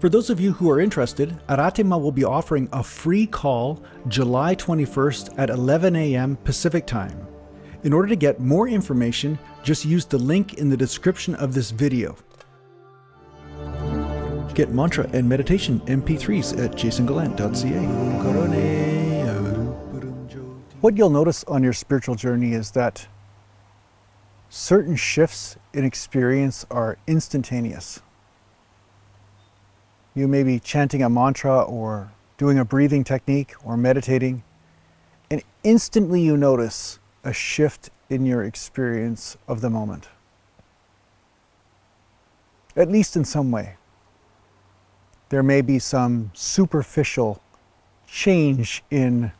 For those of you who are interested, Arathi will be offering a free call July 21st at 11 a.m. Pacific Time. In order to get more information, just use the link in the description of this video. Get mantra and meditation MP3s at JasonGallant.ca. What you'll notice on your spiritual journey is that certain shifts in experience are instantaneous. You may be chanting a mantra or doing a breathing technique or meditating, and instantly you notice a shift in your experience of the moment. At least in some way. There may be some superficial change in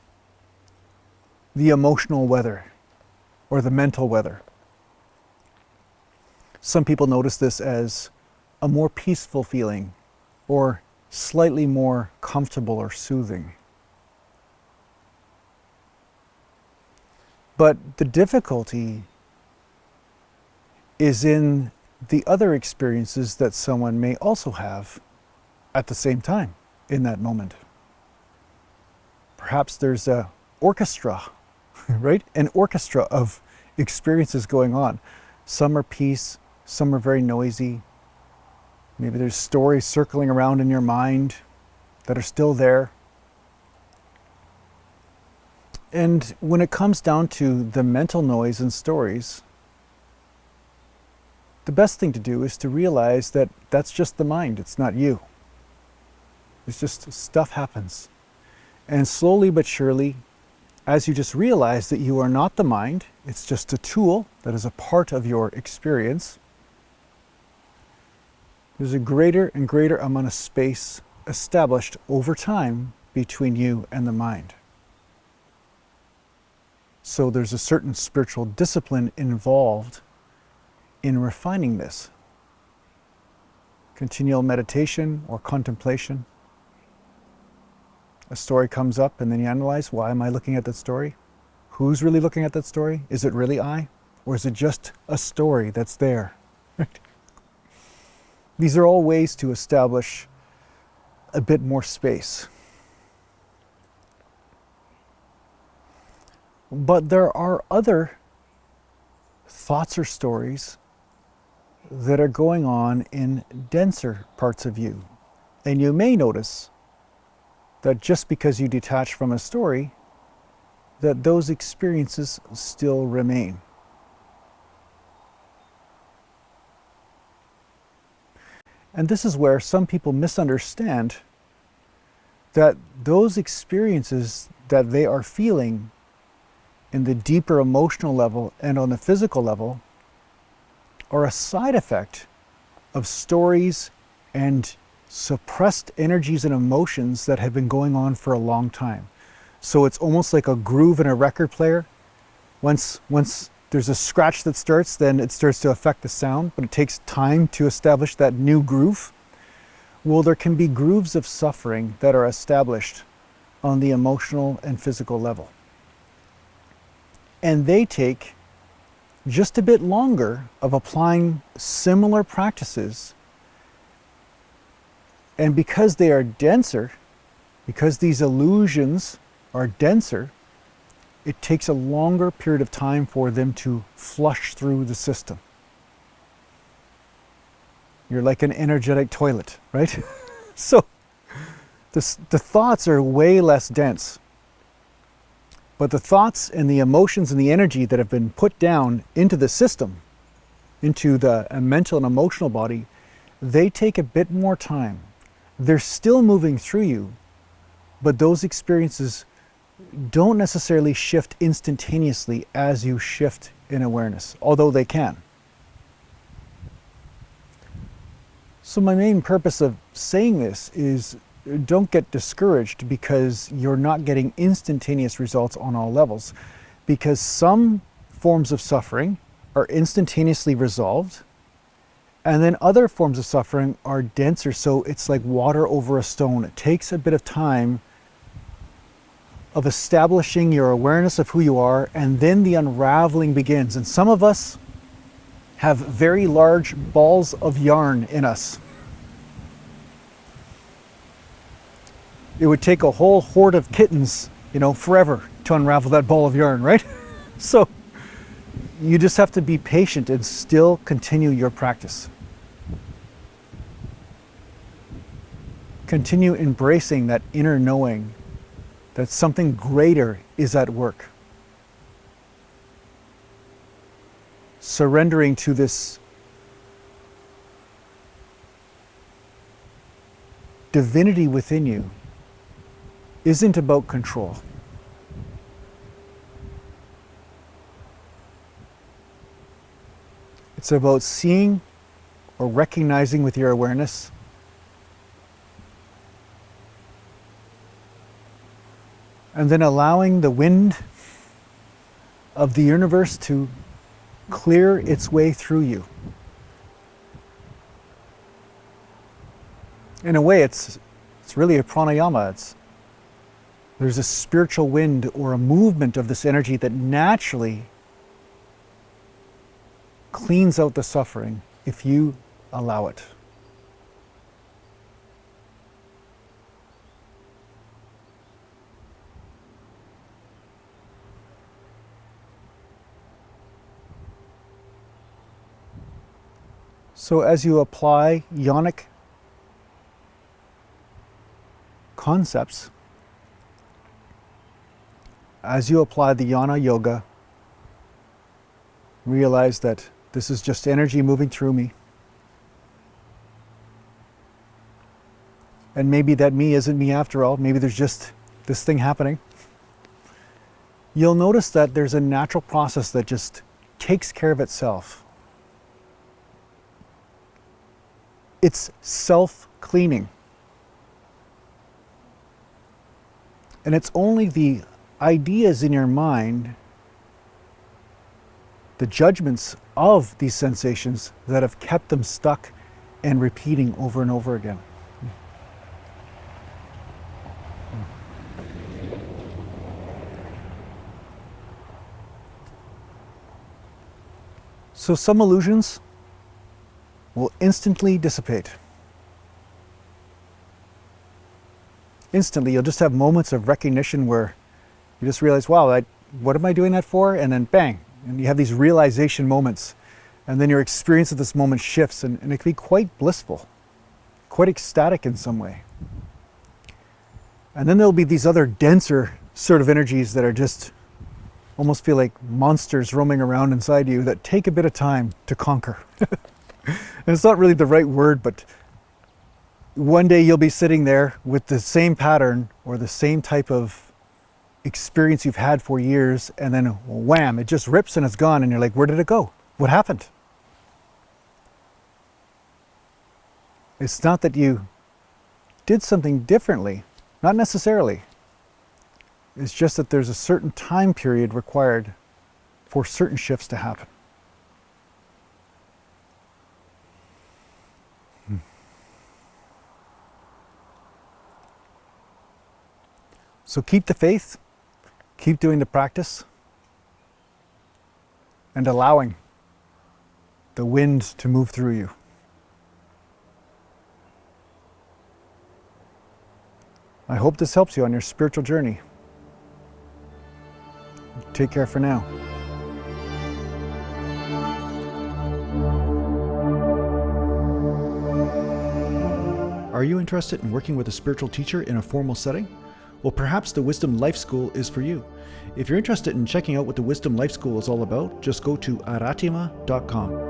the emotional weather or the mental weather. Some people notice this as a more peaceful feeling or slightly more comfortable or soothing. But the difficulty is in the other experiences that someone may also have at the same time in that moment. Perhaps there's an orchestra, right? An orchestra of experiences going on. Some are peace, some are very noisy. Maybe there's stories circling around in your mind that are still there. And when it comes down to the mental noise and stories, the best thing to do is to realize that that's just the mind, it's not you. It's just stuff happens. And slowly but surely, as you just realize that you are not the mind, it's just a tool that is a part of your experience, there's a greater and greater amount of space established over time between you and the mind. So there's a certain spiritual discipline involved in refining this. Continual meditation or contemplation. A story comes up and then you analyze, why am I looking at that story? Who's really looking at that story? Is it really I? Or is it just a story that's there? These are all ways to establish a bit more space. But there are other thoughts or stories that are going on in denser parts of you. And you may notice that just because you detach from a story, that those experiences still remain. And this is where some people misunderstand that those experiences that they are feeling in the deeper emotional level and on the physical level are a side effect of stories and suppressed energies and emotions that have been going on for a long time. So it's almost like a groove in a record player. Once there's a scratch that starts, then it starts to affect the sound, but it takes time to establish that new groove. Well, there can be grooves of suffering that are established on the emotional and physical level. And they take just a bit longer of applying similar practices. And because they are denser, because these illusions are denser, it takes a longer period of time for them to flush through the system. You're like an energetic toilet, right? So the thoughts are way less dense. But the thoughts and the emotions and the energy that have been put down into the system, into the mental and emotional body, they take a bit more time. They're still moving through you, but those experiences don't necessarily shift instantaneously as you shift in awareness, although they can. So my main purpose of saying this is don't get discouraged because you're not getting instantaneous results on all levels, because some forms of suffering are instantaneously resolved, and then other forms of suffering are denser, so it's like water over a stone. It takes a bit of time of establishing your awareness of who you are, and then the unraveling begins. And some of us have very large balls of yarn in us. it would take a whole horde of kittens, forever to unravel that ball of yarn, right? So you just have to be patient and still continue your practice. Continue embracing that inner knowing that something greater is at work. Surrendering to this divinity within you isn't about control. It's about seeing or recognizing with your awareness and then allowing the wind of the universe to clear its way through you. In a way, it's really a pranayama. There's a spiritual wind or a movement of this energy that naturally cleans out the suffering if you allow it. So as you apply yonic concepts, as you apply the yana yoga, realize that this is just energy moving through me. And maybe that me isn't me after all. Maybe there's just this thing happening. You'll notice that there's a natural process that just takes care of itself. It's self-cleaning. And it's only the ideas in your mind, the judgments of these sensations, that have kept them stuck and repeating over and over again. So some illusions will instantly dissipate. Instantly, you'll just have moments of recognition where you just realize, wow, what am I doing that for? And then bang, and you have these realization moments. And then your experience of this moment shifts, and it can be quite blissful, quite ecstatic in some way. And then there'll be these other denser sort of energies that are just almost feel like monsters roaming around inside you that take a bit of time to conquer. And it's not really the right word, but one day you'll be sitting there with the same pattern or the same type of experience you've had for years, and then wham, it just rips and it's gone, and you're like, where did it go? What happened? It's not that you did something differently, not necessarily. It's just that there's a certain time period required for certain shifts to happen. So keep the faith, keep doing the practice, and allowing the wind to move through you. I hope this helps you on your spiritual journey. Take care for now. Are you interested in working with a spiritual teacher in a formal setting? Well, perhaps the Wisdom Life School is for you. If you're interested in checking out what the Wisdom Life School is all about, just go to arathima.com.